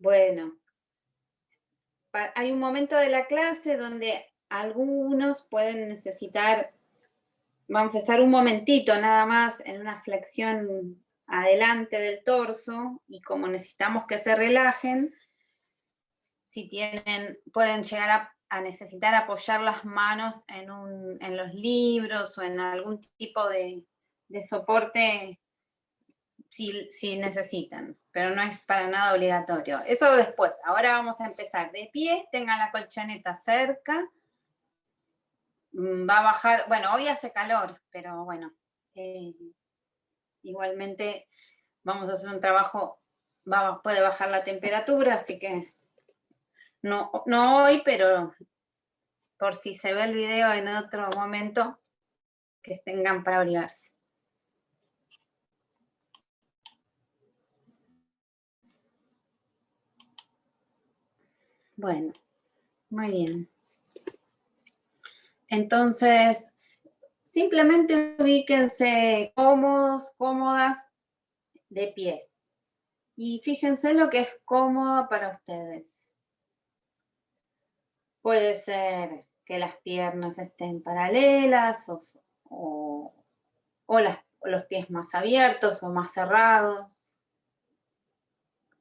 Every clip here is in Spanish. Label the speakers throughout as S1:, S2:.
S1: Bueno, hay un momento de la clase donde algunos pueden necesitar, vamos a estar un momentito nada más en una flexión adelante del torso y como necesitamos que se relajen, si tienen, pueden llegar a necesitar apoyar las manos en los libros o en algún tipo de soporte si necesitan, pero no es para nada obligatorio. Eso después. Ahora vamos a empezar de pie, tengan la colchoneta cerca. Va a bajar, bueno, hoy hace calor, pero bueno, igualmente vamos a hacer un trabajo, puede bajar la temperatura, así que no hoy, pero por si se ve el video en otro momento, que tengan para abrigarse. Bueno, muy bien. Entonces, simplemente ubíquense cómodos, cómodas, de pie. Y fíjense lo que es cómodo para ustedes. Puede ser que las piernas estén paralelas o los pies más abiertos o más cerrados.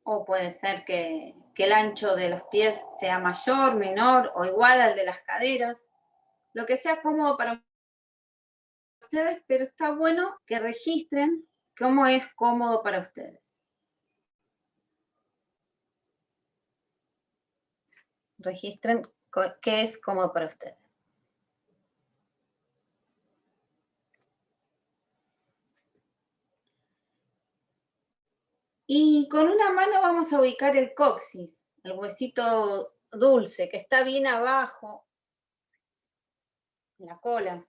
S1: O puede ser que el ancho de los pies sea mayor, menor o igual al de las caderas. Lo que sea cómodo para ustedes, pero está bueno que registren cómo es cómodo para ustedes. Registren qué es cómodo para ustedes. Y con una mano vamos a ubicar el coxis, el huesito dulce, que está bien abajo, en la cola.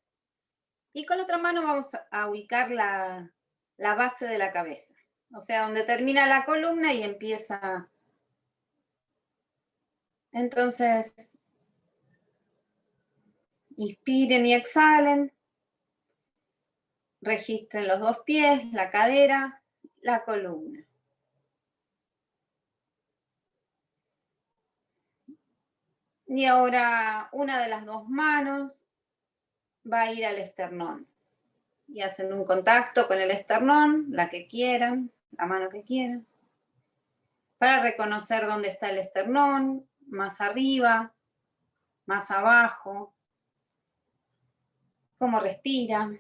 S1: Y con la otra mano vamos a ubicar la base de la cabeza. O sea, donde termina la columna y empieza. Entonces, inspiren y exhalen. Registren los dos pies, la cadera, la columna. Y ahora una de las dos manos va a ir al esternón. Y hacen un contacto con el esternón, la que quieran, la mano que quieran, para reconocer dónde está el esternón, más arriba, más abajo, cómo respira.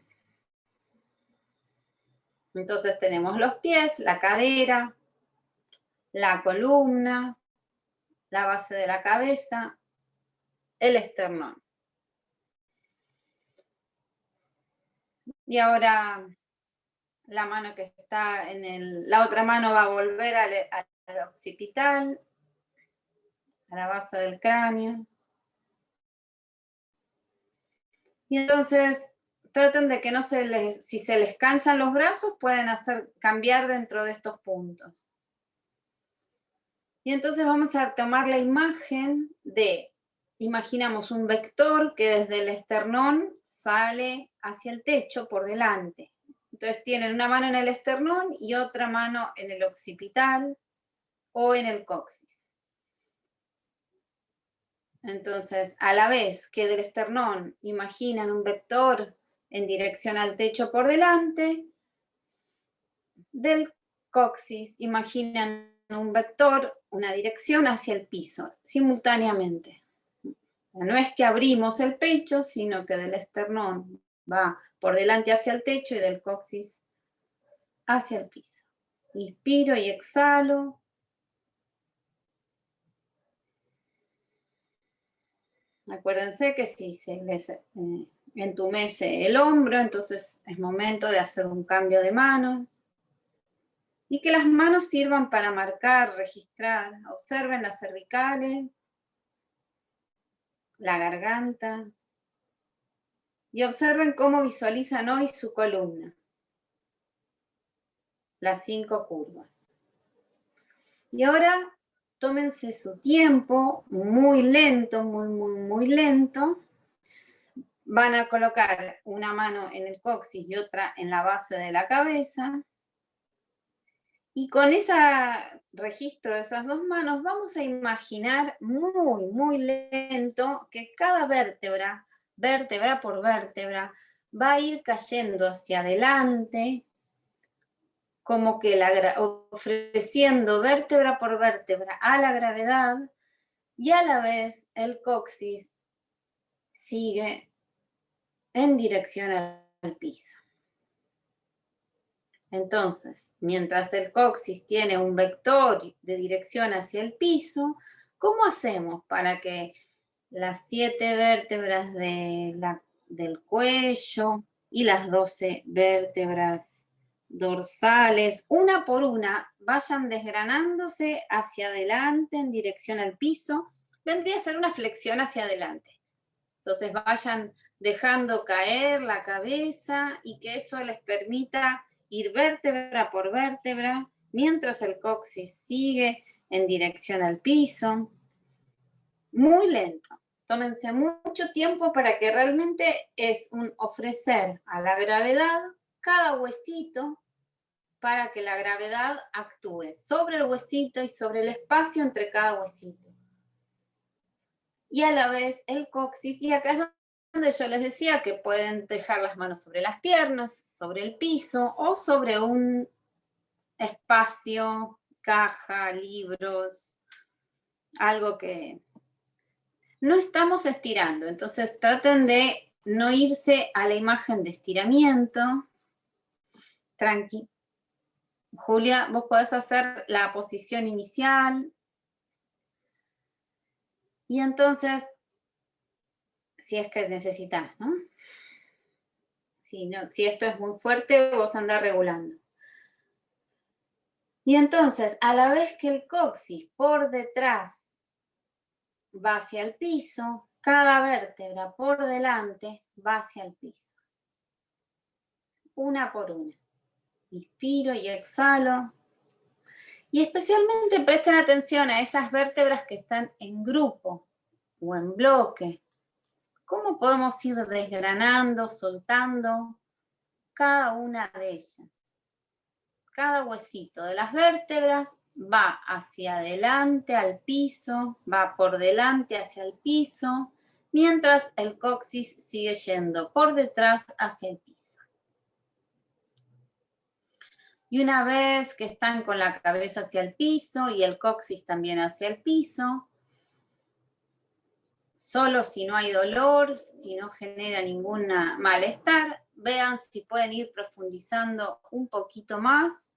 S1: Entonces tenemos los pies, la cadera, la columna, la base de la cabeza, el esternón. Y ahora la mano que está la otra mano va a volver al occipital, a la base del cráneo. Y entonces traten de que si se les cansan los brazos, pueden cambiar dentro de estos puntos. Y entonces vamos a tomar la imagen imaginamos un vector que desde el esternón sale hacia el techo por delante. Entonces tienen una mano en el esternón y otra mano en el occipital o en el coxis. Entonces, a la vez que del esternón imaginan un vector en dirección al techo por delante, del coxis imaginan un vector, una dirección hacia el piso, simultáneamente. No es que abrimos el pecho, sino que del esternón va por delante hacia el techo y del coxis hacia el piso. Inspiro y exhalo. Acuérdense que si se les entumece el hombro, entonces es momento de hacer un cambio de manos. Y que las manos sirvan para marcar, registrar. Observen las cervicales, la garganta. Y observen cómo visualizan hoy su columna. Las 5 curvas. Y ahora tómense su tiempo, muy lento, muy lento. Van a colocar una mano en el coxis y otra en la base de la cabeza. Y con registro de esas dos manos, vamos a imaginar muy, muy lento que cada vértebra, vértebra por vértebra, va a ir cayendo hacia adelante, como que ofreciendo vértebra por vértebra a la gravedad, y a la vez el coxis sigue en dirección al piso. Entonces, mientras el coxis tiene un vector de dirección hacia el piso, ¿cómo hacemos para que las 7 vértebras del cuello y las 12 vértebras dorsales, una por una, vayan desgranándose hacia adelante en dirección al piso? Vendría a ser una flexión hacia adelante. Entonces vayan dejando caer la cabeza y que eso les permita ir vértebra por vértebra mientras el coxis sigue en dirección al piso. Muy lento. Tómense mucho tiempo para que realmente es un ofrecer a la gravedad cada huesito para que la gravedad actúe sobre el huesito y sobre el espacio entre cada huesito. Y a la vez el coxis, y acá es donde yo les decía que pueden dejar las manos sobre las piernas, sobre el piso o sobre un espacio, caja, libros, algo que no estamos estirando. Entonces traten de no irse a la imagen de estiramiento. Tranqui. Julia, vos podés hacer la posición inicial. Y entonces, si es que necesitas, ¿no? Si esto es muy fuerte, vos andás regulando. Y entonces, a la vez que el coxis por detrás va hacia el piso, cada vértebra por delante va hacia el piso. Una por una. Inspiro y exhalo. Y especialmente presten atención a esas vértebras que están en grupo o en bloque. ¿Cómo podemos ir desgranando, soltando cada una de ellas? Cada huesito de las vértebras va hacia adelante al piso, va por delante hacia el piso, mientras el coxis sigue yendo por detrás hacia el piso. Y una vez que están con la cabeza hacia el piso y el coxis también hacia el piso, solo si no hay dolor, si no genera ningún malestar, vean si pueden ir profundizando un poquito más.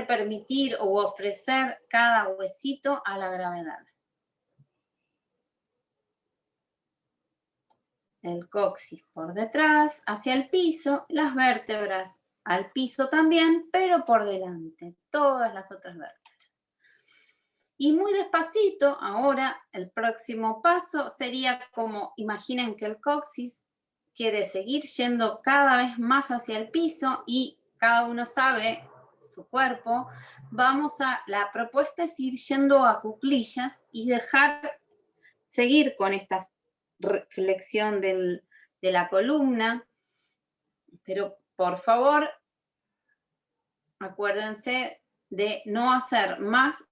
S1: Permitir o ofrecer cada huesito a la gravedad. El coxis por detrás, hacia el piso, las vértebras al piso también, pero por delante, todas las otras vértebras. Y muy despacito, ahora el próximo paso sería como, imaginen que el coxis quiere seguir yendo cada vez más hacia el piso y cada uno sabe su cuerpo. La propuesta es ir yendo a cuclillas y seguir con esta flexión de la columna, pero por favor, acuérdense de no hacer más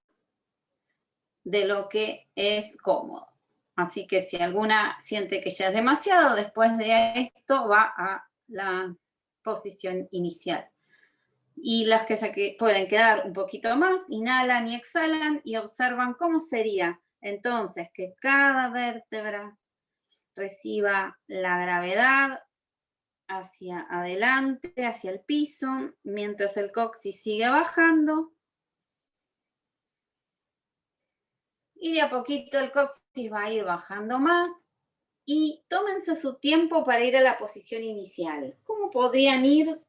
S1: de lo que es cómodo. Así que si alguna siente que ya es demasiado, después de esto va a la posición inicial. Y las que pueden quedar un poquito más, inhalan y exhalan y observan cómo sería entonces que cada vértebra reciba la gravedad hacia adelante, hacia el piso, mientras el coxis sigue bajando. Y de a poquito el coxis va a ir bajando más. Y tómense su tiempo para ir a la posición inicial. ¿Cómo podrían ir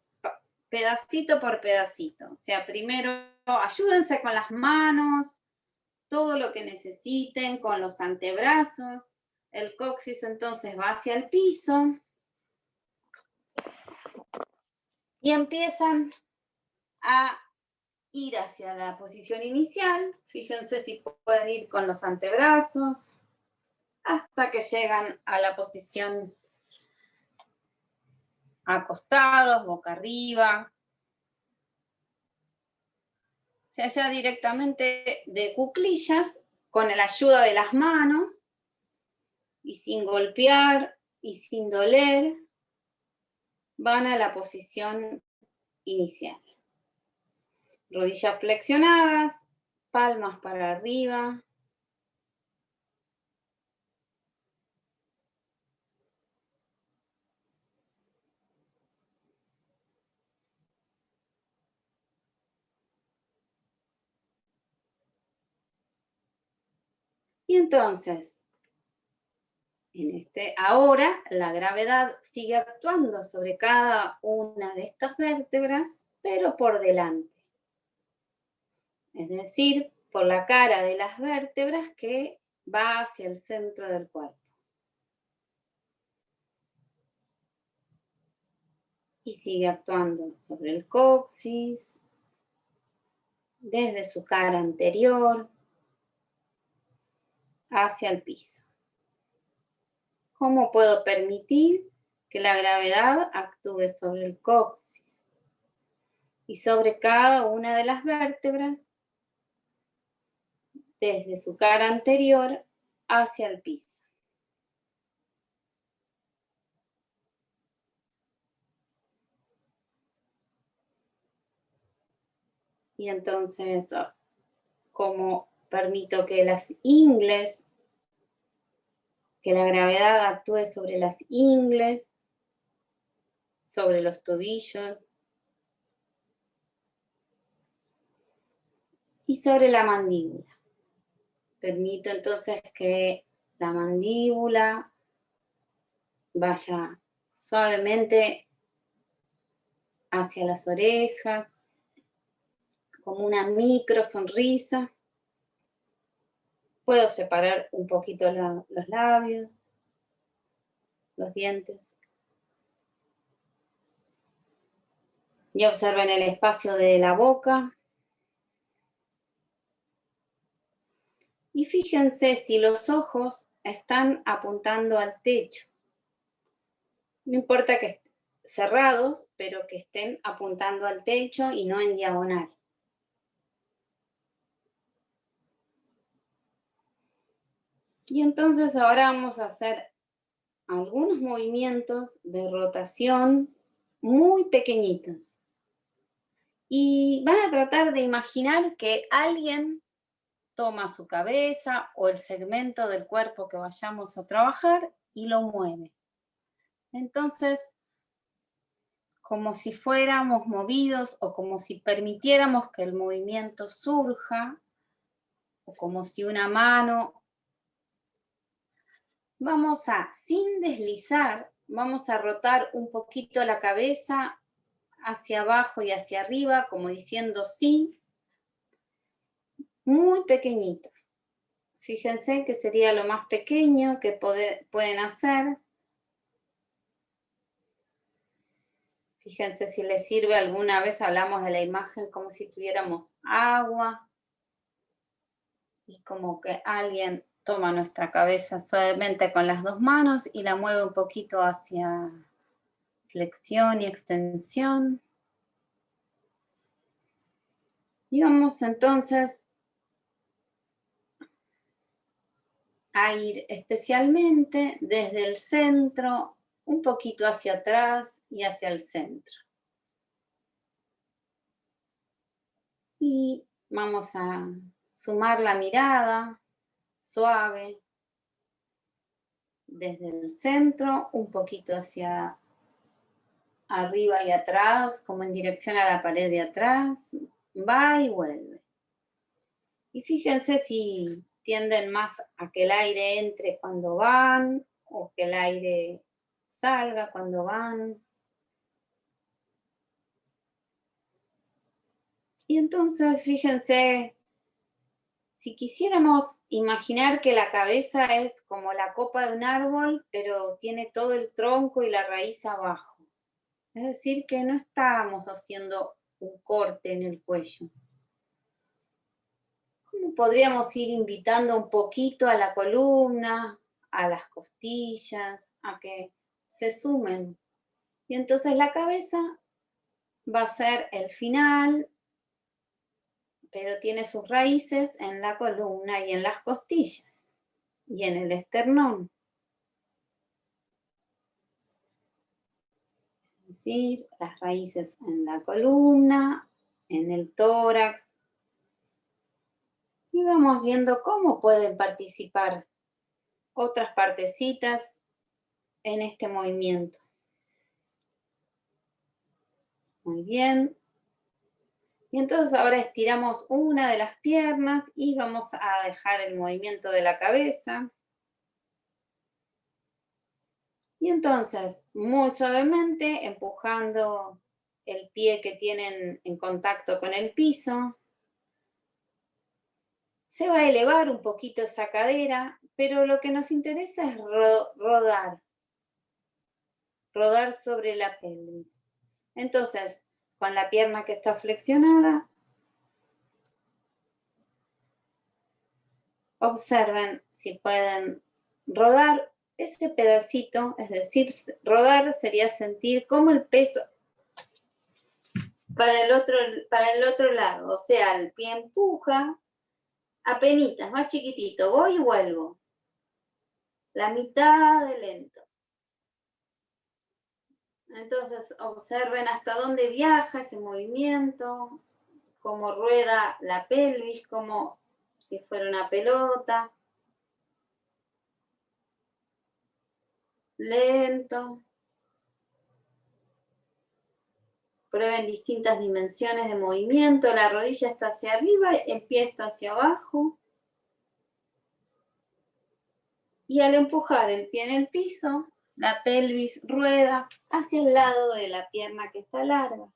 S1: pedacito por pedacito? O sea, primero ayúdense con las manos, todo lo que necesiten, con los antebrazos. El coxis entonces va hacia el piso. Y empiezan a ir hacia la posición inicial. Fíjense si pueden ir con los antebrazos hasta que llegan a la posición acostados, boca arriba. O sea, ya directamente de cuclillas, con la ayuda de las manos, y sin golpear y sin doler, van a la posición inicial. Rodillas flexionadas, palmas para arriba. Y entonces, ahora la gravedad sigue actuando sobre cada una de estas vértebras, pero por delante. Es decir, por la cara de las vértebras que va hacia el centro del cuerpo. Y sigue actuando sobre el coxis, desde su cara anterior hacia el piso. ¿Cómo puedo permitir que la gravedad actúe sobre el coxis y sobre cada una de las vértebras desde su cara anterior hacia el piso? Y entonces, ¿cómo permito que las ingles, que la gravedad actúe sobre las ingles, sobre los tobillos y sobre la mandíbula? Permito entonces que la mandíbula vaya suavemente hacia las orejas, como una micro sonrisa. Puedo separar un poquito los labios, los dientes. Y observen el espacio de la boca. Y fíjense si los ojos están apuntando al techo. No importa que estén cerrados, pero que estén apuntando al techo y no en diagonal. Y entonces ahora vamos a hacer algunos movimientos de rotación muy pequeñitos. Y van a tratar de imaginar que alguien toma su cabeza o el segmento del cuerpo que vayamos a trabajar y lo mueve. Entonces, como si fuéramos movidos o como si permitiéramos que el movimiento surja, o como si una mano, sin deslizar, vamos a rotar un poquito la cabeza hacia abajo y hacia arriba, como diciendo sí, muy pequeñito. Fíjense que sería lo más pequeño que pueden hacer. Fíjense si les sirve, alguna vez hablamos de la imagen como si tuviéramos agua y como que alguien toma nuestra cabeza suavemente con las dos manos y la mueve un poquito hacia flexión y extensión. Y vamos entonces a ir especialmente desde el centro, un poquito hacia atrás y hacia el centro. Y vamos a sumar la mirada suave desde el centro, un poquito hacia arriba y atrás, como en dirección a la pared de atrás, va y vuelve. Y fíjense si tienden más a que el aire entre cuando van o que el aire salga cuando van. Y entonces, fíjense, si quisiéramos imaginar que la cabeza es como la copa de un árbol, pero tiene todo el tronco y la raíz abajo. Es decir, que no estamos haciendo un corte en el cuello. ¿Cómo podríamos ir invitando un poquito a la columna, a las costillas, a que se sumen? Y entonces la cabeza va a ser el final, pero tiene sus raíces en la columna y en las costillas y en el esternón. Es decir, las raíces en la columna, en el tórax. Y vamos viendo cómo pueden participar otras partecitas en este movimiento. Muy bien. Y entonces ahora estiramos una de las piernas y vamos a dejar el movimiento de la cabeza. Y entonces, muy suavemente, empujando el pie que tienen en contacto con el piso, se va a elevar un poquito esa cadera, pero lo que nos interesa es rodar sobre la pelvis. Entonces, con la pierna que está flexionada, observen si pueden rodar ese pedacito, es decir, rodar sería sentir cómo el peso para el otro lado, o sea, el pie empuja, apenitas, más chiquitito, voy y vuelvo, la mitad de lento. Entonces observen hasta dónde viaja ese movimiento, cómo rueda la pelvis, como si fuera una pelota. Lento. Prueben distintas dimensiones de movimiento. La rodilla está hacia arriba, el pie está hacia abajo. Y al empujar el pie en el piso, la pelvis rueda hacia el lado de la pierna que está larga.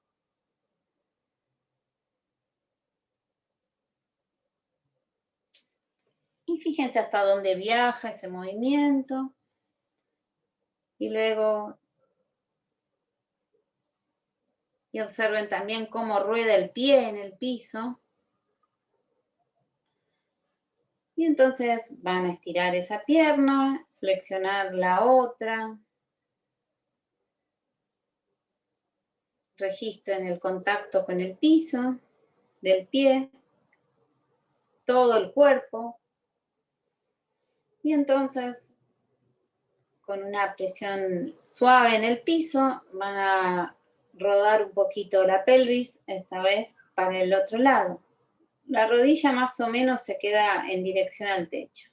S1: Y fíjense hasta dónde viaja ese movimiento. Y luego, y observen también cómo rueda el pie en el piso. Y entonces van a estirar esa pierna, flexionar la otra. Registren el contacto con el piso del pie, todo el cuerpo. Y entonces, con una presión suave en el piso, van a rodar un poquito la pelvis, esta vez para el otro lado. La rodilla más o menos se queda en dirección al techo.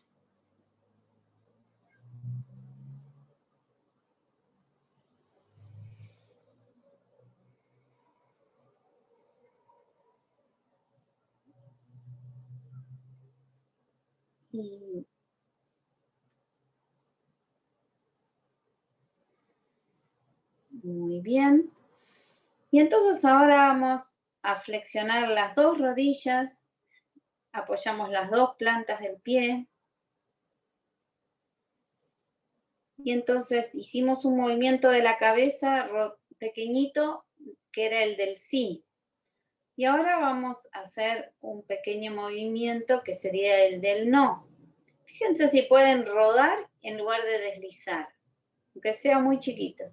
S1: Y muy bien. Y entonces ahora vamos a flexionar las dos rodillas, apoyamos las dos plantas del pie. Y entonces hicimos un movimiento de la cabeza pequeñito, que era el del sí. Y ahora vamos a hacer un pequeño movimiento que sería el del no. Fíjense si pueden rodar en lugar de deslizar, aunque sea muy chiquito.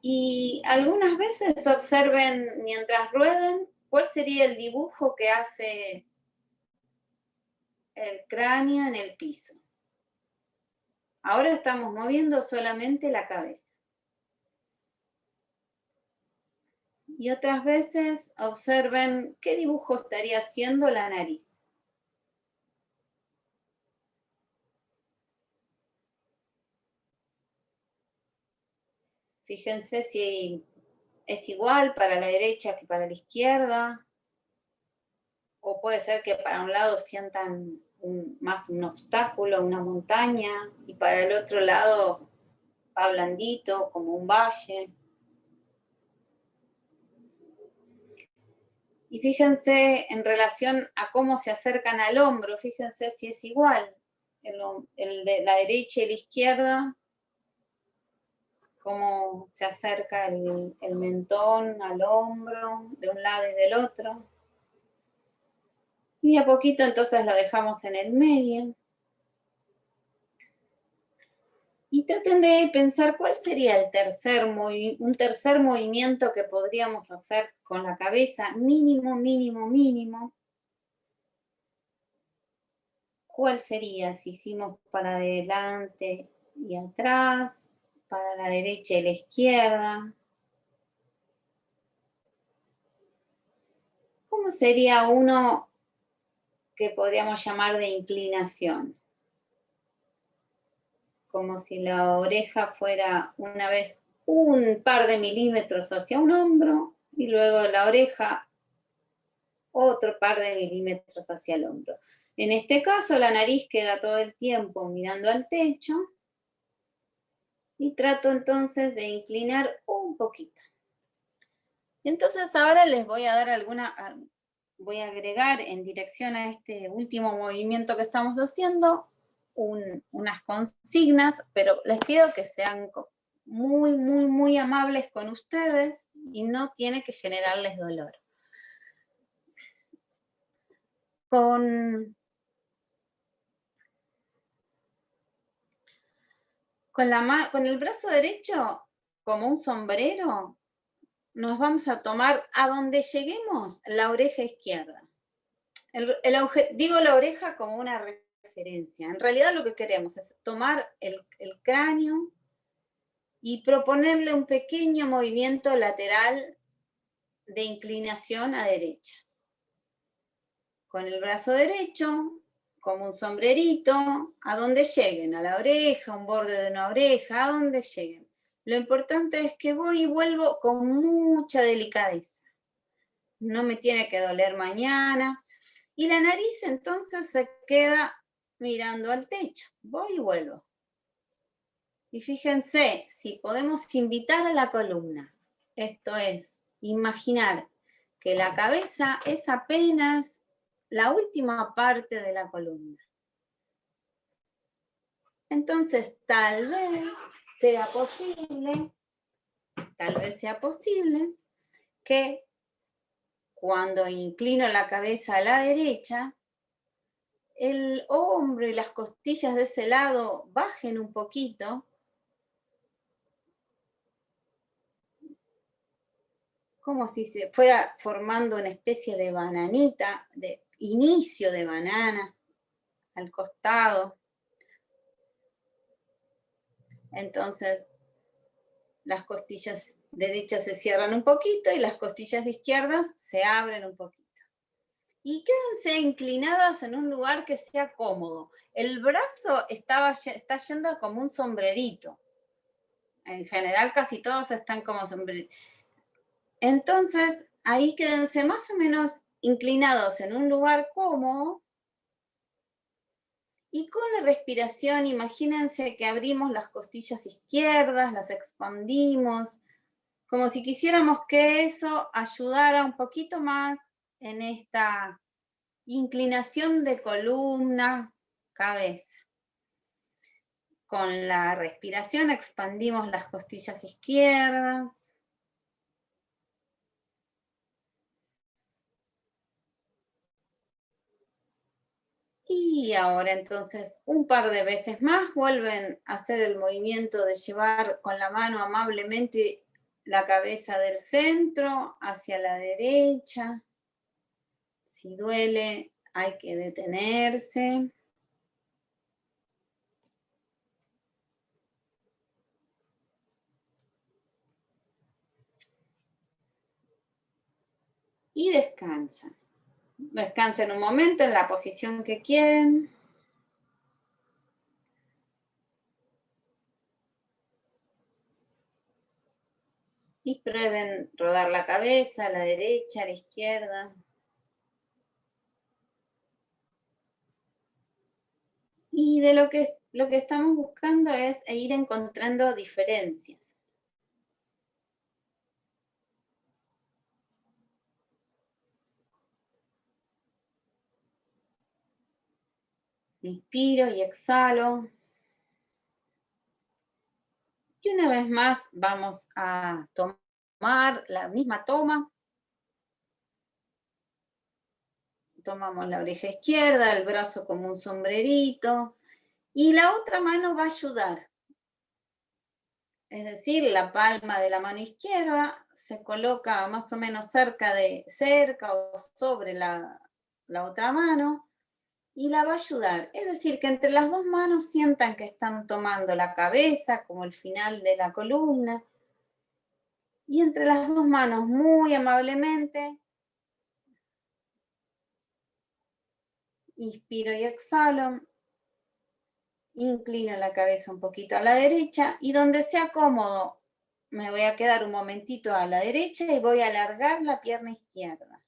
S1: Y algunas veces observen mientras rueden cuál sería el dibujo que hace el cráneo en el piso. Ahora estamos moviendo solamente la cabeza. Y otras veces observen qué dibujo estaría haciendo la nariz. Fíjense si es igual para la derecha que para la izquierda. O puede ser que para un lado sientan más un obstáculo, una montaña, y para el otro lado va blandito, como un valle. Y fíjense en relación a cómo se acercan al hombro, fíjense si es igual, el de la derecha y la izquierda, cómo se acerca el mentón al hombro de un lado y del otro. Y de a poquito entonces lo dejamos en el medio. Y traten de pensar cuál sería un tercer movimiento que podríamos hacer con la cabeza, mínimo, mínimo, mínimo. ¿Cuál sería si hicimos para adelante y atrás, para la derecha y la izquierda? ¿Cómo sería uno que podríamos llamar de inclinación? Como si la oreja fuera una vez un par de milímetros hacia un hombro y luego la oreja otro par de milímetros hacia el hombro. En este caso, la nariz queda todo el tiempo mirando al techo y trato entonces de inclinar un poquito. Entonces ahora les voy a dar voy a agregar en dirección a este último movimiento que estamos haciendo unas consignas, pero les pido que sean muy, muy, muy amables con ustedes y no tiene que generarles dolor. Con el brazo derecho, como un sombrero, nos vamos a tomar a donde lleguemos la oreja izquierda. Digo la oreja como una referencia. En realidad lo que queremos es tomar el cráneo y proponerle un pequeño movimiento lateral de inclinación a derecha. Con el brazo derecho, como un sombrerito, a donde lleguen, a la oreja, un borde de una oreja, a donde lleguen. Lo importante es que voy y vuelvo con mucha delicadeza. No me tiene que doler mañana. Y la nariz entonces se queda mirando al techo. Voy y vuelvo. Y fíjense, si podemos invitar a la columna, esto es, imaginar que la cabeza es apenas la última parte de la columna. Entonces, tal vez sea posible que cuando inclino la cabeza a la derecha, el hombro y las costillas de ese lado bajen un poquito, como si se fuera formando una especie de bananita, de inicio de banana al costado. Entonces, las costillas derechas se cierran un poquito y las costillas de izquierdas se abren un poquito. Y quédense inclinadas en un lugar que sea cómodo. El brazo está yendo como un sombrerito. En general casi todos están como sombreritos. Entonces, ahí quédense más o menos inclinados en un lugar cómodo. Y con la respiración, imagínense que abrimos las costillas izquierdas, las expandimos, como si quisiéramos que eso ayudara un poquito más en esta inclinación de columna, cabeza. Con la respiración expandimos las costillas izquierdas. Y ahora entonces un par de veces más vuelven a hacer el movimiento de llevar con la mano amablemente la cabeza del centro hacia la derecha. Si duele, hay que detenerse. Y descansan. Descansen un momento en la posición que quieren. Y prueben rodar la cabeza a la derecha, a la izquierda. Y de lo que estamos buscando es ir encontrando diferencias. Inspiro y exhalo. Y una vez más vamos a tomar la misma toma. Tomamos la oreja izquierda, el brazo como un sombrerito. Y la otra mano va a ayudar es decir, la palma de la mano izquierda se coloca más o menos cerca o sobre la otra mano y la va a ayudar. Es decir, que entre las dos manos sientan que están tomando la cabeza como el final de la columna y entre las dos manos muy amablemente inspiro y exhalo, inclino la cabeza un poquito a la derecha y donde sea cómodo me voy a quedar un momentito a la derecha y voy a alargar la pierna izquierda.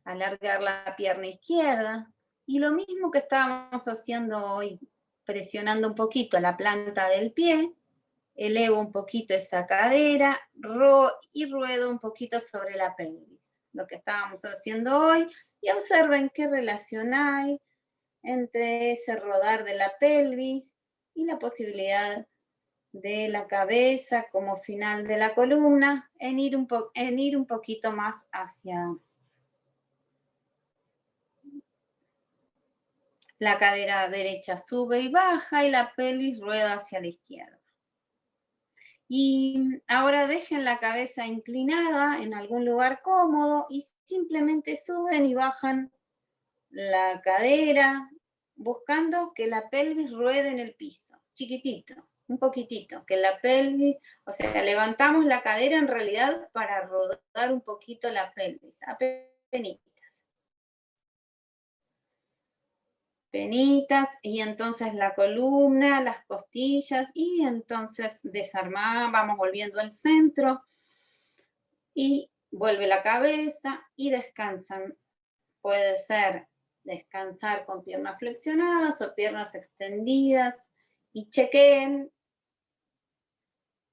S1: Alargar la pierna izquierda. Y lo mismo que estábamos haciendo hoy, presionando un poquito la planta del pie, elevo un poquito esa cadera y ruedo un poquito sobre la pelvis. Lo que estábamos haciendo hoy. Y observen qué relación hay entre ese rodar de la pelvis y la posibilidad de la cabeza como final de la columna en ir un poquito más hacia la cadera derecha, sube y baja y la pelvis rueda hacia la izquierda. Y ahora dejen la cabeza inclinada en algún lugar cómodo y simplemente suben y bajan la cadera, buscando que la pelvis ruede en el piso, chiquitito, un poquitito, que la pelvis, o sea, levantamos la cadera en realidad para rodar un poquito la pelvis, penitas, y entonces la columna, las costillas, y entonces desarmamos, vamos volviendo al centro, y vuelve la cabeza, y descansan. Puede ser descansar con piernas flexionadas o piernas extendidas, y chequeen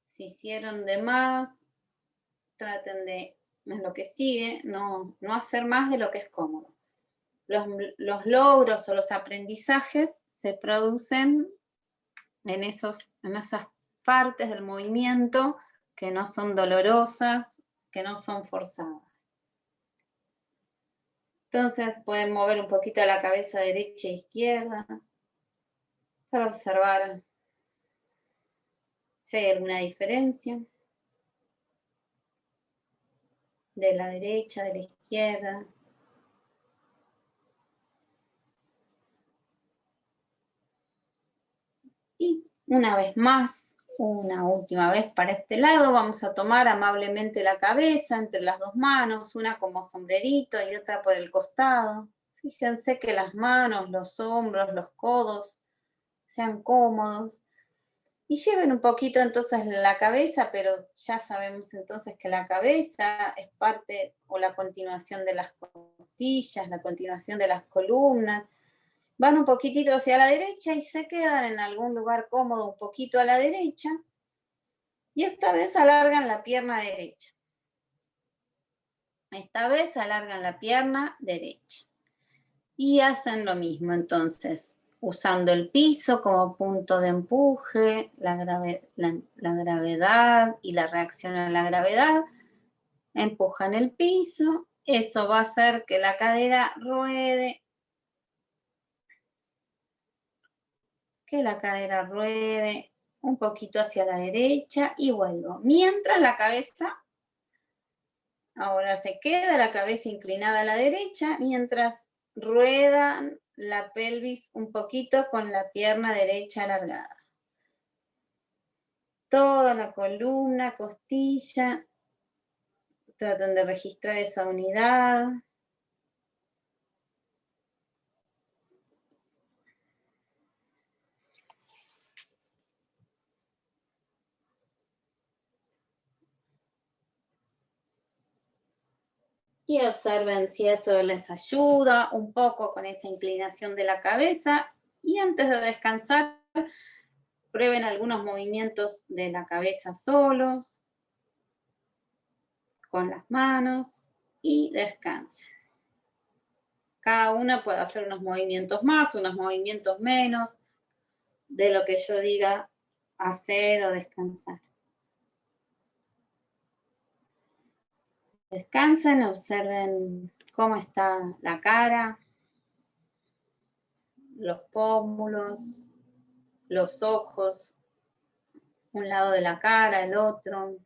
S1: si hicieron de más, traten de, en lo que sigue, no hacer más de lo que es cómodo. Los logros o los aprendizajes se producen en esas partes del movimiento que no son dolorosas, que no son forzadas. Entonces pueden mover un poquito la cabeza derecha e izquierda para observar si hay alguna diferencia de la derecha, de la izquierda. Y una vez más, una última vez para este lado, vamos a tomar amablemente la cabeza entre las dos manos, una como sombrerito y otra por el costado. Fíjense que las manos, los hombros, los codos sean cómodos. Y lleven un poquito entonces la cabeza, pero ya sabemos entonces que la cabeza es parte o la continuación de las costillas, la continuación de las columnas. Van un poquitito hacia la derecha y se quedan en algún lugar cómodo un poquito a la derecha. Y esta vez alargan la pierna derecha. Esta vez alargan la pierna derecha. Y hacen lo mismo entonces, usando el piso como punto de empuje, la gravedad y la reacción a la gravedad. Empujan el piso. Eso va a hacer que la cadera ruede. Que la cadera ruede un poquito hacia la derecha y vuelvo. Mientras la cabeza, ahora se queda la cabeza inclinada a la derecha, mientras rueda la pelvis un poquito con la pierna derecha alargada. Toda la columna, costilla, traten de registrar esa unidad. Y observen si eso les ayuda un poco con esa inclinación de la cabeza. Y antes de descansar, prueben algunos movimientos de la cabeza solos, con las manos, y descansen. Cada una puede hacer unos movimientos más, unos movimientos menos, de lo que yo diga hacer o descansar. Descansen, observen cómo está la cara, los pómulos, los ojos, un lado de la cara, el otro.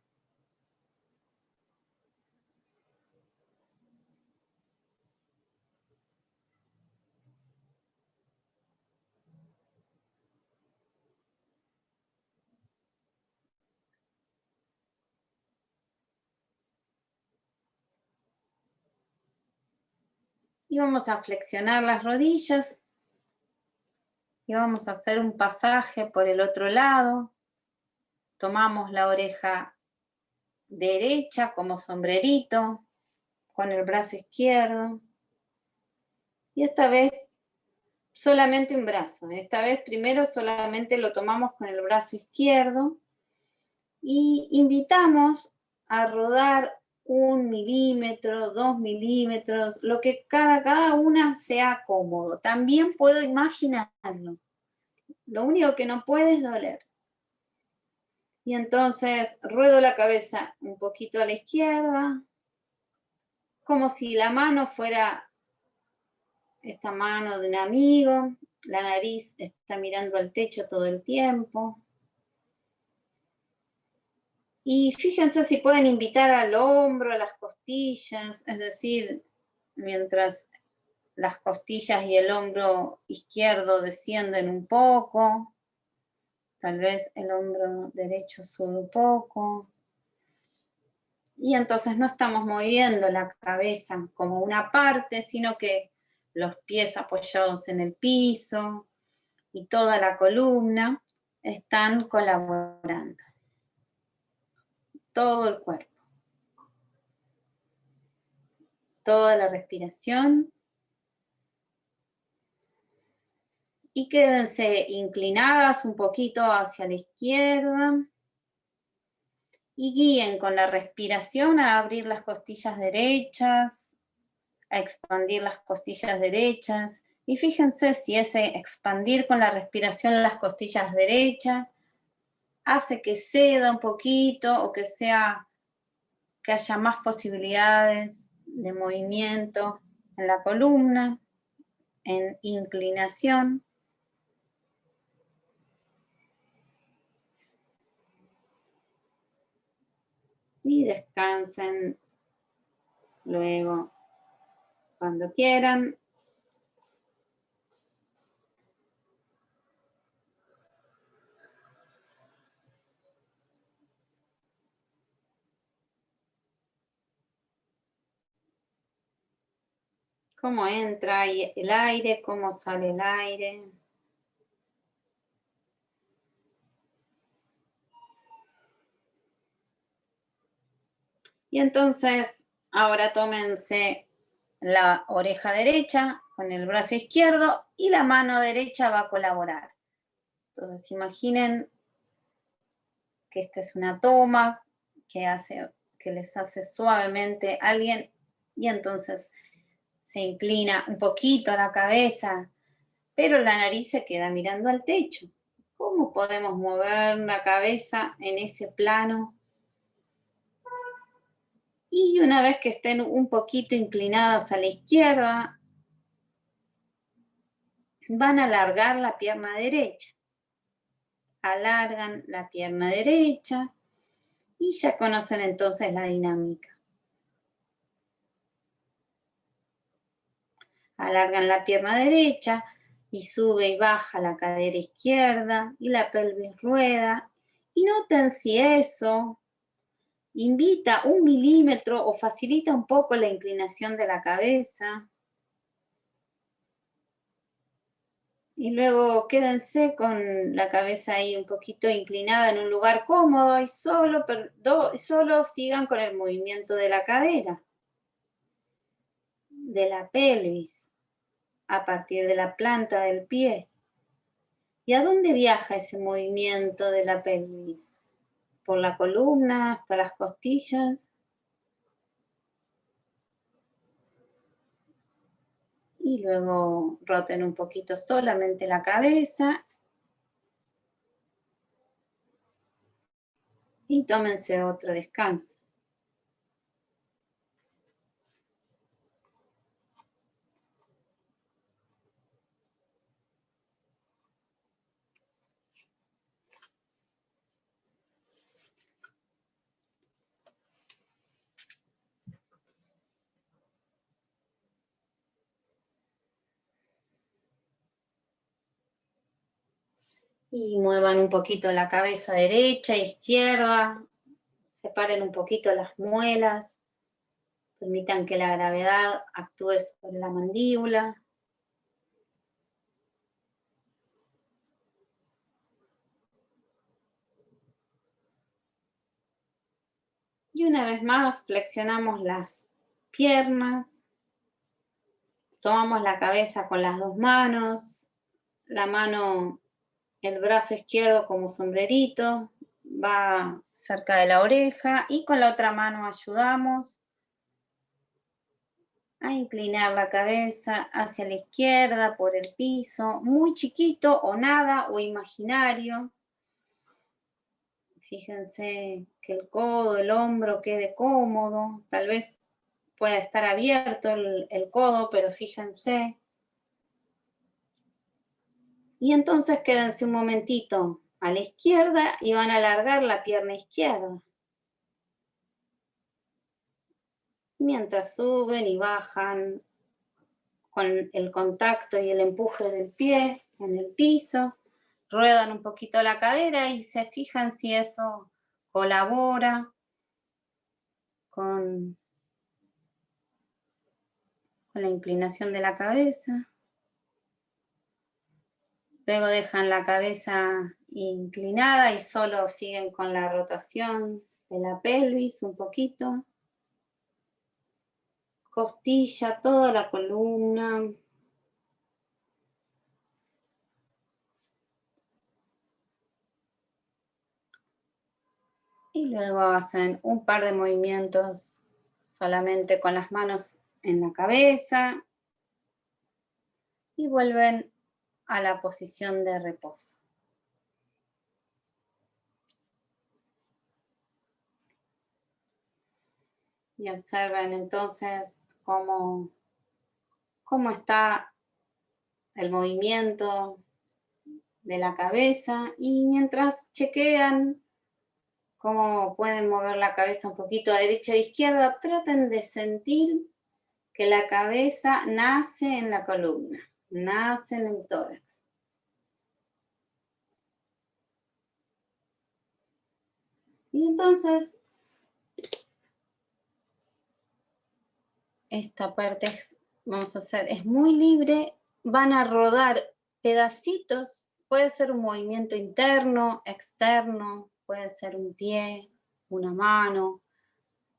S1: Y vamos a flexionar las rodillas y vamos a hacer un pasaje por el otro lado. Tomamos la oreja derecha como sombrerito con el brazo izquierdo. Y esta vez solamente un brazo. Esta vez primero solamente lo tomamos con el brazo izquierdo y invitamos a rodar 1 milímetro, 2 milímetros, lo que cada una sea cómodo. También puedo imaginarlo. Lo único que no puede es doler. Y entonces ruedo la cabeza un poquito a la izquierda, como si la mano fuera esta mano de un amigo, la nariz está mirando al techo todo el tiempo. Y fíjense si pueden invitar al hombro, a las costillas, es decir, mientras las costillas y el hombro izquierdo descienden un poco, tal vez el hombro derecho sube un poco. Y entonces no estamos moviendo la cabeza como una parte, sino que los pies apoyados en el piso y toda la columna están colaborando. Todo el cuerpo. Toda la respiración. Y quédense inclinadas un poquito hacia la izquierda. Y guíen con la respiración a abrir las costillas derechas, a expandir las costillas derechas. Y fíjense si ese expandir con la respiración las costillas derechas hace que ceda un poquito o que haya más posibilidades de movimiento en la columna, en inclinación. Y descansen luego cuando quieran. Cómo entra el aire, cómo sale el aire. Y entonces, ahora tómense la oreja derecha con el brazo izquierdo y la mano derecha va a colaborar. Entonces, imaginen que esta es una toma que les hace suavemente alguien y entonces se inclina un poquito la cabeza, pero la nariz se queda mirando al techo. ¿Cómo podemos mover la cabeza en ese plano? Y una vez que estén un poquito inclinadas a la izquierda, van a alargar la pierna derecha. Alargan la pierna derecha y ya conocen entonces la dinámica. Alargan la pierna derecha y sube y baja la cadera izquierda y la pelvis rueda. Y noten si eso invita 1 milímetro o facilita un poco la inclinación de la cabeza. Y luego quédense con la cabeza ahí un poquito inclinada en un lugar cómodo y solo sigan con el movimiento de la cadera, de la pelvis, a partir de la planta del pie. ¿Y a dónde viaja ese movimiento de la pelvis? Por la columna, hasta las costillas. Y luego roten un poquito solamente la cabeza. Y tómense otro descanso. Y muevan un poquito la cabeza derecha, izquierda, separen un poquito las muelas, permitan que la gravedad actúe sobre la mandíbula. Y una vez más flexionamos las piernas, tomamos la cabeza con las dos manos, la mano, el brazo izquierdo como sombrerito, va cerca de la oreja y con la otra mano ayudamos a inclinar la cabeza hacia la izquierda por el piso, muy chiquito o nada o imaginario. Fíjense que el codo, el hombro quede cómodo, tal vez pueda estar abierto el codo, pero fíjense. Y entonces quédense un momentito a la izquierda y van a alargar la pierna izquierda. Mientras suben y bajan con el contacto y el empuje del pie en el piso, ruedan un poquito la cadera y se fijan si eso colabora con la inclinación de la cabeza. Luego dejan la cabeza inclinada y solo siguen con la rotación de la pelvis un poquito. Costilla, toda la columna. Y luego hacen un par de movimientos solamente con las manos en la cabeza. Y vuelven a la posición de reposo. Y observen entonces cómo está el movimiento de la cabeza y mientras chequean cómo pueden mover la cabeza un poquito a derecha e izquierda, traten de sentir que la cabeza nace en la columna, nace en el tórax. Y entonces, esta parte vamos a hacer, es muy libre, van a rodar pedacitos, puede ser un movimiento interno, externo, puede ser un pie, una mano.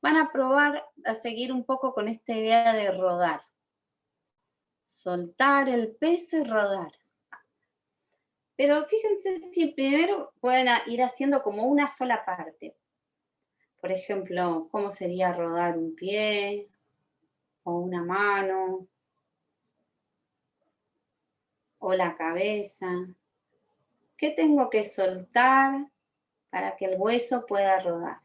S1: Van a probar a seguir un poco con esta idea de rodar. Soltar el peso y rodar. Pero fíjense si primero pueden ir haciendo como una sola parte. Por ejemplo, ¿cómo sería rodar un pie o una mano o la cabeza? ¿Qué tengo que soltar para que el hueso pueda rodar?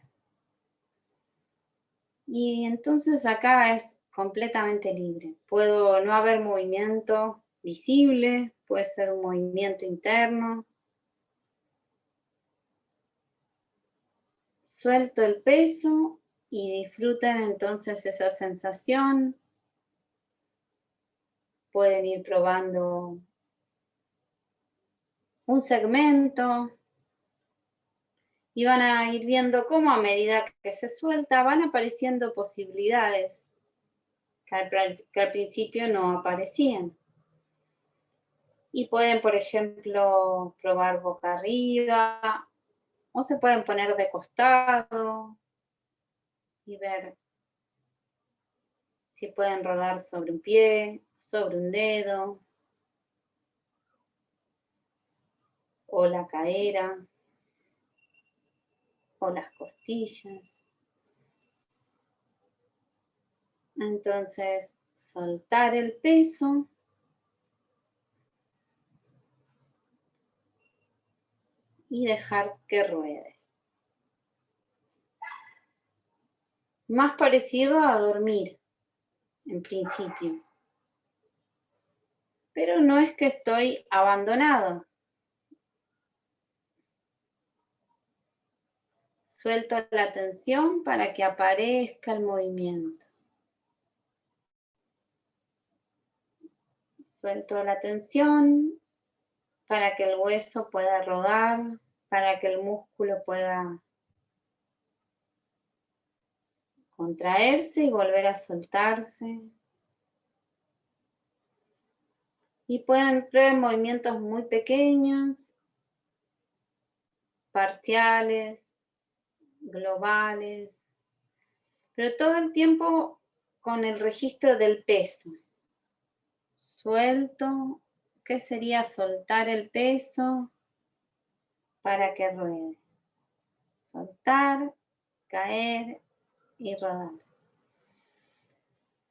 S1: Y entonces acá es completamente libre. Puedo no haber movimiento visible, puede ser un movimiento interno. Suelto el peso y disfruten entonces esa sensación. Pueden ir probando un segmento y van a ir viendo cómo a medida que se suelta van apareciendo posibilidades que al principio no aparecían. Y pueden, por ejemplo, probar boca arriba o se pueden poner de costado y ver si pueden rodar sobre un pie, sobre un dedo o la cadera o las costillas. Entonces, soltar el peso y dejar que ruede. Más parecido a dormir, en principio. Pero no es que estoy abandonado. Suelto la tensión para que aparezca el movimiento. Suelto la tensión para que el hueso pueda rodar, para que el músculo pueda contraerse y volver a soltarse. Y pueden prueben movimientos muy pequeños, parciales, globales, pero todo el tiempo con el registro del peso. Suelto, ¿qué sería soltar el peso para que ruede? Soltar, caer y rodar.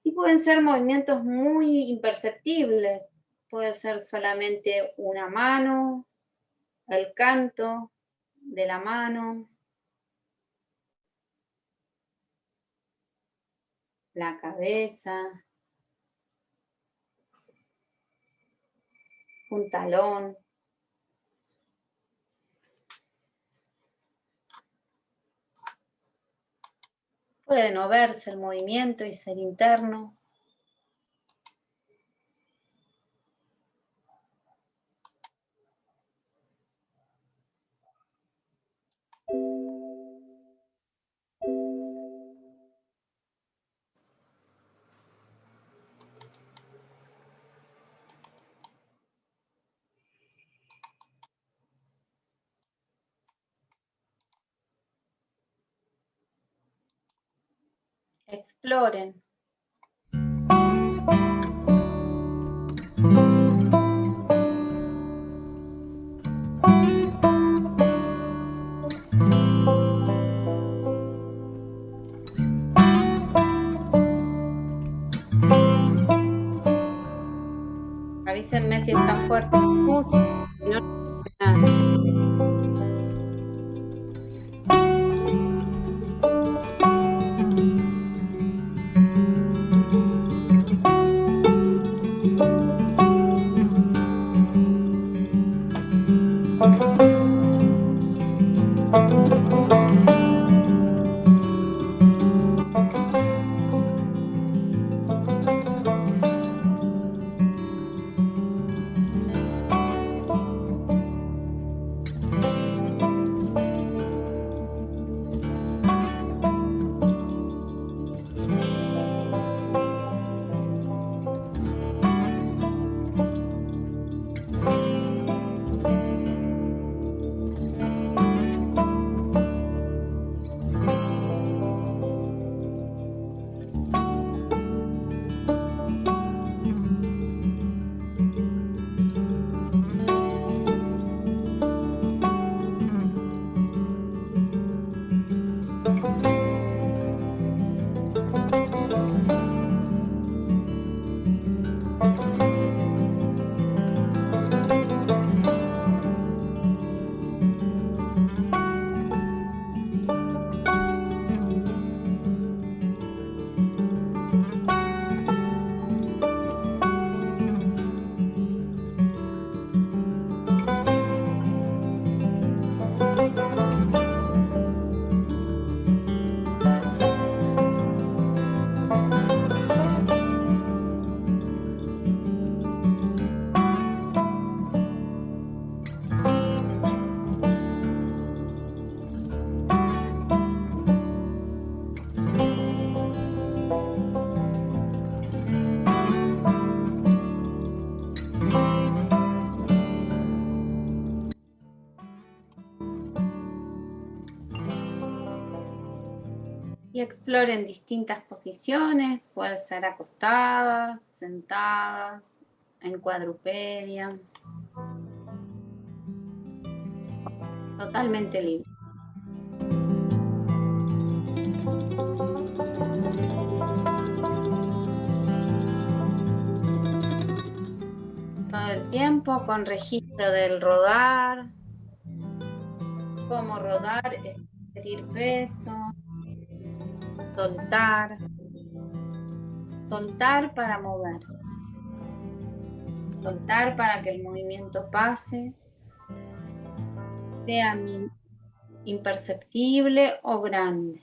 S1: Y pueden ser movimientos muy imperceptibles. Puede ser solamente una mano, el canto de la mano, la cabeza, un talón. Puede no verse el movimiento y ser interno. Exploren. Avísenme si está fuerte la música, si no, nada. Y exploren distintas posiciones, pueden ser acostadas, sentadas, en cuadrupedia. Totalmente libre. Todo el tiempo con registro del rodar, cómo rodar, extraer peso, soltar, soltar para mover, soltar para que el movimiento pase, sea imperceptible o grande.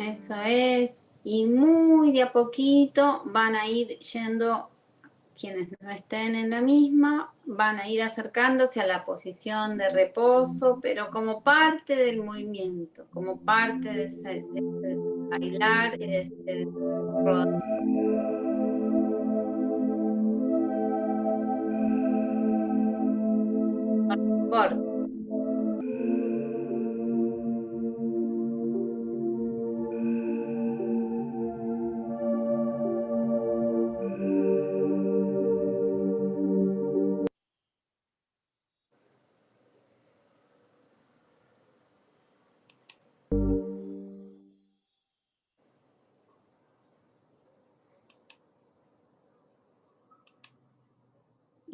S1: Eso es. Y muy de a poquito van a ir yendo, quienes no estén en la misma, van a ir acercándose a la posición de reposo, pero como parte del movimiento, como parte de ese bailar y de ese rodar. Corto.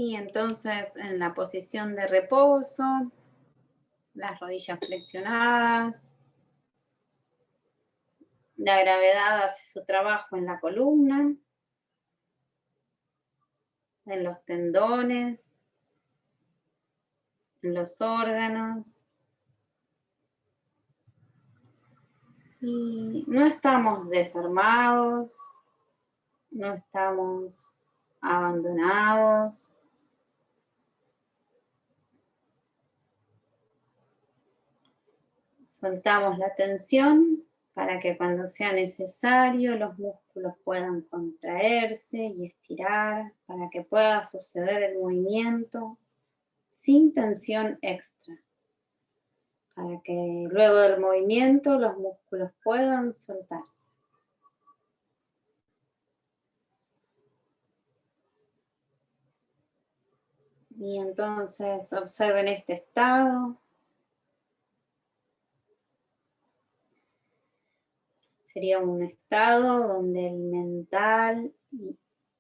S1: Y entonces en la posición de reposo, las rodillas flexionadas, la gravedad hace su trabajo en la columna, en los tendones, en los órganos. Y no estamos desarmados, no estamos abandonados. Soltamos la tensión para que cuando sea necesario los músculos puedan contraerse y estirar, para que pueda suceder el movimiento sin tensión extra, para que luego del movimiento los músculos puedan soltarse. Y entonces observen este estado. Sería un estado donde el mental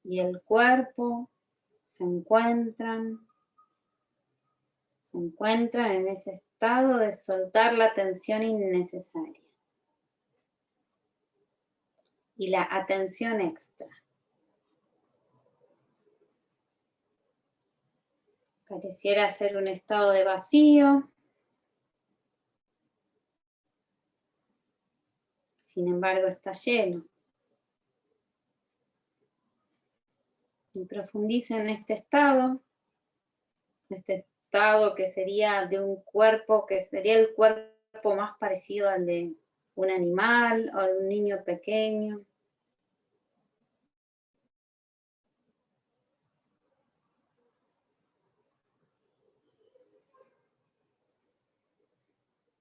S1: y el cuerpo se encuentran en ese estado de soltar la tensión innecesaria y la atención extra. Pareciera ser un estado de vacío. Sin embargo, está lleno. Y profundice en este estado que sería de un cuerpo, que sería el cuerpo más parecido al de un animal o de un niño pequeño.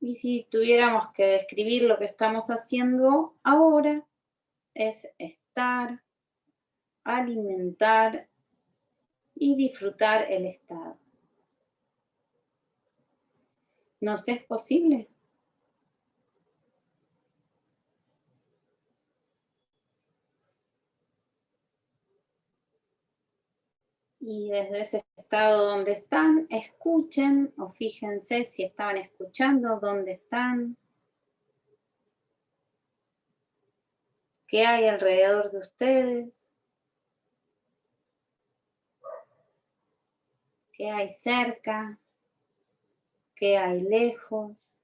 S1: Y si tuviéramos que describir lo que estamos haciendo ahora, es estar, alimentar y disfrutar el estado. ¿Nos es posible? Y desde ese estado donde están, escuchen o fíjense si estaban escuchando, dónde están, qué hay alrededor de ustedes, qué hay cerca, qué hay lejos,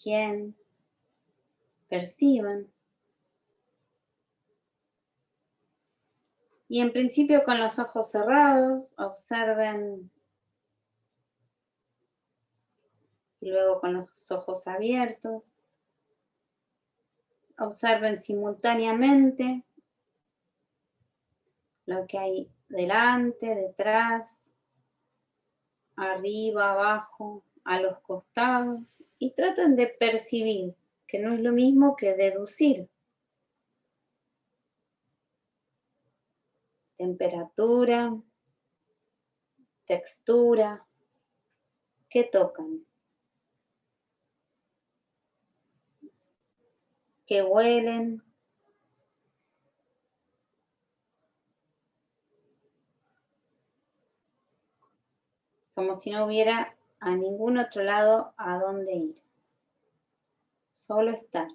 S1: quién perciban. Y en principio con los ojos cerrados, observen, y luego con los ojos abiertos, observen simultáneamente lo que hay delante, detrás, arriba, abajo, a los costados, y traten de percibir, que no es lo mismo que deducir. Temperatura, textura, ¿qué tocan? ¿Qué huelen? Como si no hubiera a ningún otro lado a dónde ir. Solo estar.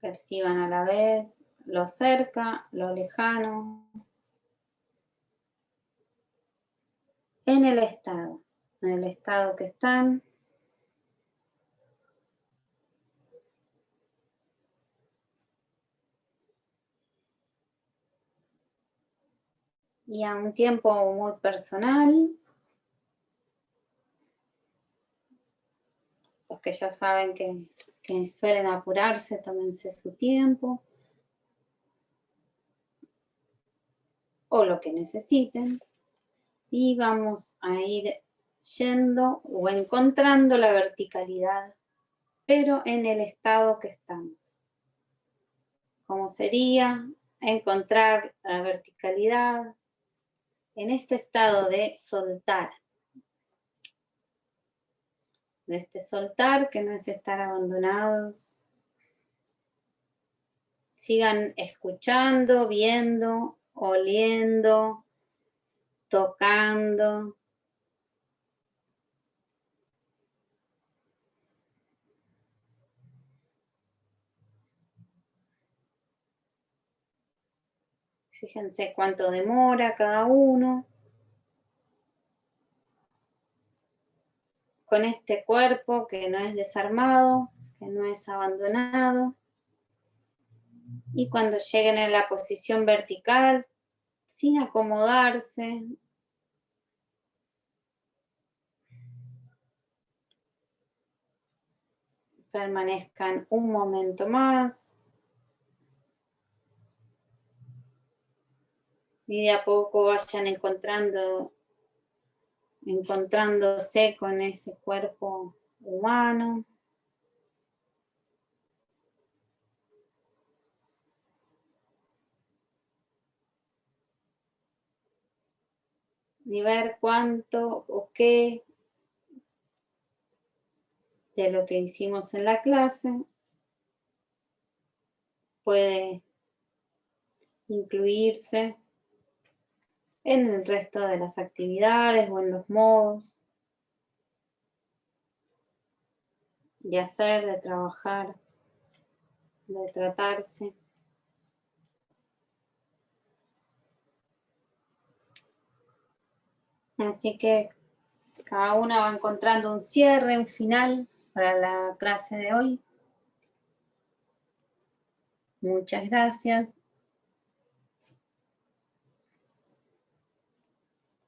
S1: Perciban a la vez lo cerca, lo lejano, en el estado que están. Y a un tiempo muy personal, los que ya saben que suelen apurarse, tómense su tiempo, o lo que necesiten, y vamos a ir yendo o encontrando la verticalidad, pero en el estado que estamos. ¿Cómo sería encontrar la verticalidad en este estado de soltar? De este soltar que no es estar abandonados. Sigan escuchando, viendo, oliendo, tocando. Fíjense cuánto demora cada uno. Con este cuerpo que no es desarmado, que no es abandonado. Y cuando lleguen a la posición vertical, sin acomodarse, permanezcan un momento más. Y de a poco vayan encontrándose con ese cuerpo humano. Y ver cuánto o qué de lo que hicimos en la clase puede incluirse en el resto de las actividades o en los modos de hacer, de trabajar, de tratarse. Así que cada una va encontrando un cierre, un final para la clase de hoy. Muchas gracias.